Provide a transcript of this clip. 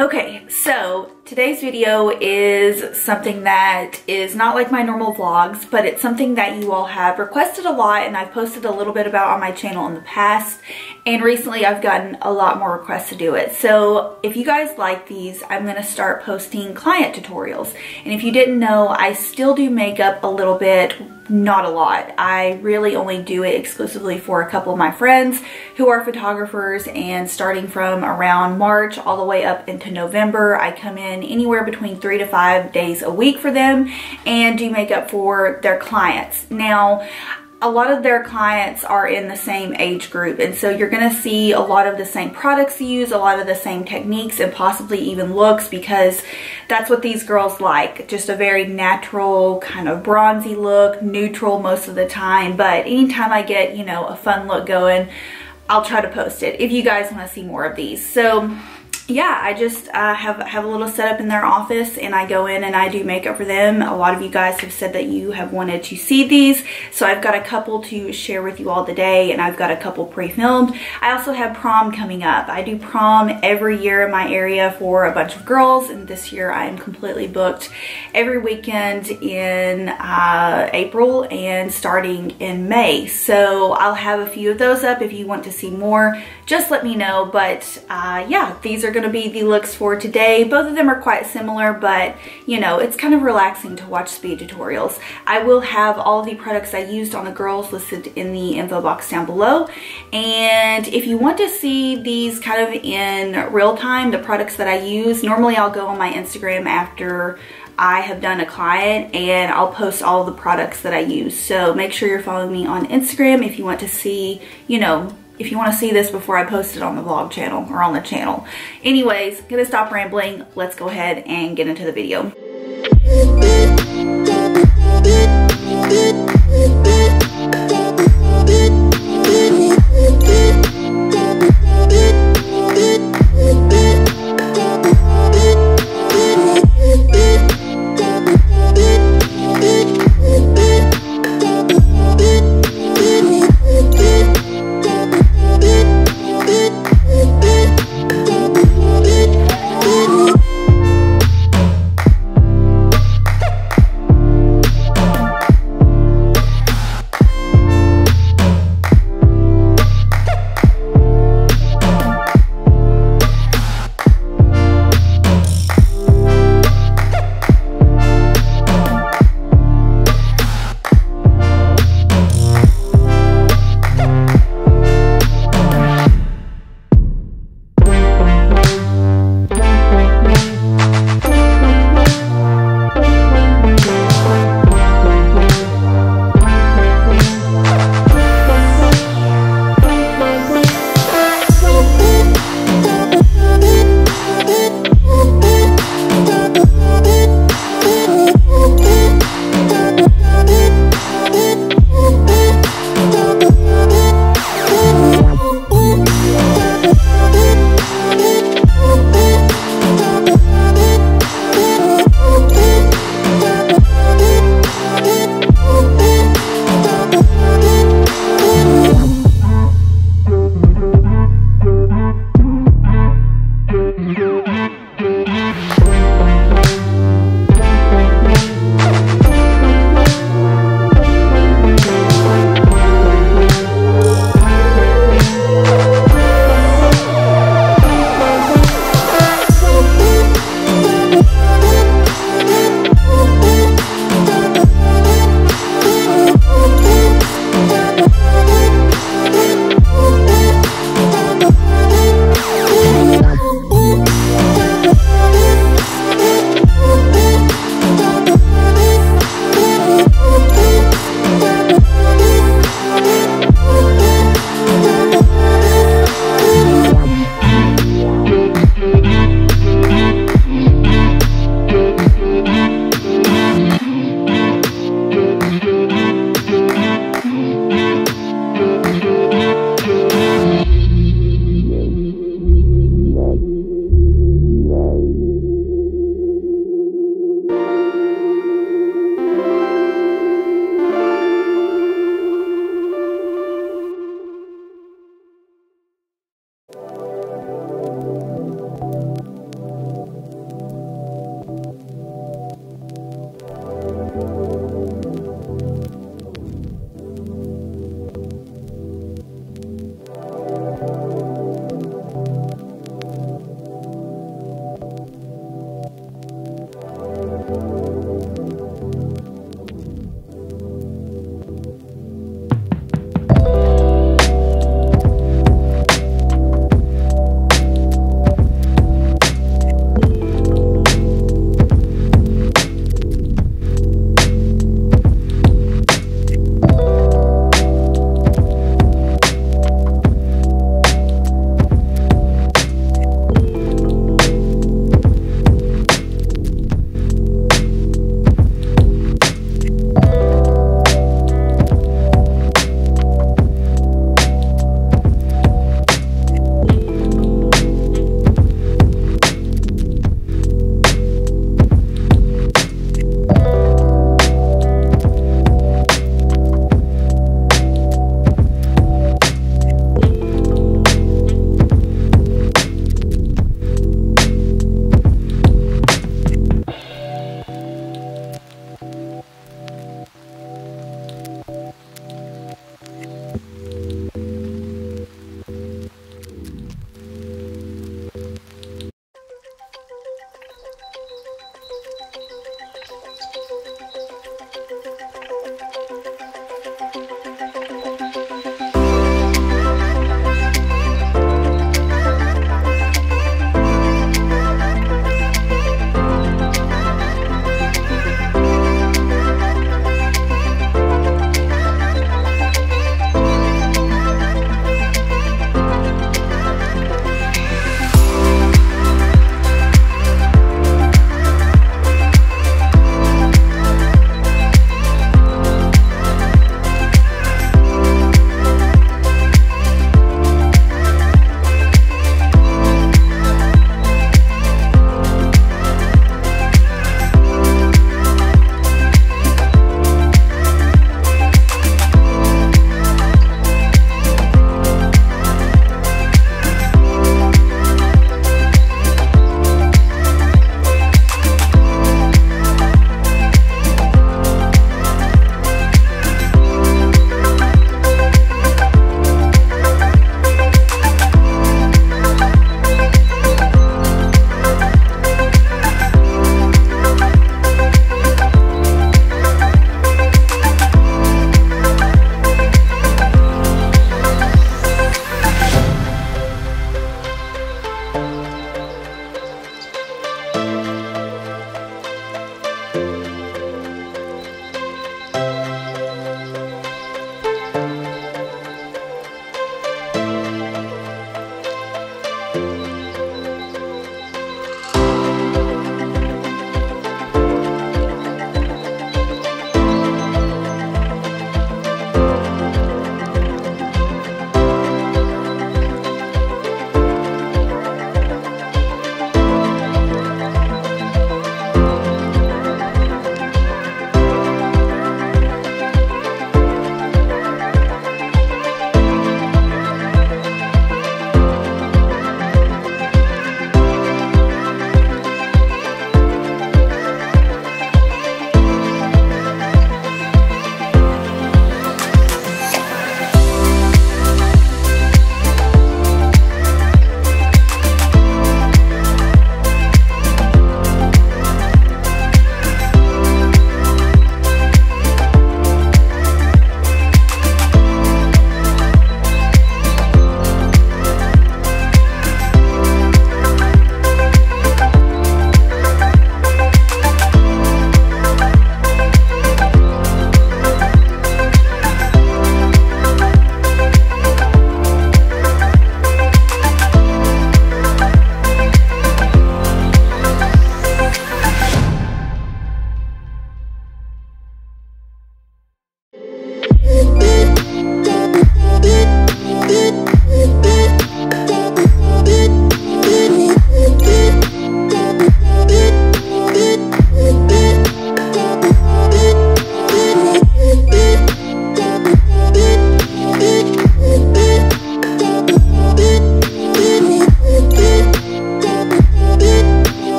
Okay, so today's video is something that is not like my normal vlogs, but it's something that you all have requested a lot and I've posted a little bit about on my channel in the past, and recently I've gotten a lot more requests to do it. So if you guys like these, I'm going to start posting client tutorials. And if you didn't know, I still do makeup a little bit, not a lot. I really only do it exclusively for a couple of my friends who are photographers, and starting from around March all the way up into November, I come in anywhere between 3 to 5 days a week for them and do makeup for their clients. Now, a lot of their clients are in the same age group, and so you're going to see a lot of the same products used, a lot of the same techniques, and possibly even looks, because that's what these girls like. Just a very natural, kind of bronzy look, neutral most of the time, but anytime I get, you know, a fun look going, I'll try to post it if you guys want to see more of these. So yeah, I just have a little setup in their office, and I go in and I do makeup for them. A lot of you guys have said that you have wanted to see these, so I've got a couple to share with you all today, and I've got a couple pre-filmed. I also have prom coming up. I do prom every year in my area for a bunch of girls, and this year I am completely booked every weekend in April and starting in May. So I'll have a few of those up. If you want to see more, just let me know. But yeah, these are going to be the looks for today. Both of them are quite similar, but you know, it's kind of relaxing to watch speed tutorials. I will have all the products I used on the girls listed in the info box down below, and if you want to see these kind of in real time, the products that I use, normally I'll go on my Instagram after I have done a client and I'll post all the products that I use. So make sure you're following me on Instagram if you want to see, you know, if you want to see this before I post it on the vlog channel or on the channel. Anyways, gonna stop rambling. Let's go ahead and get into the video.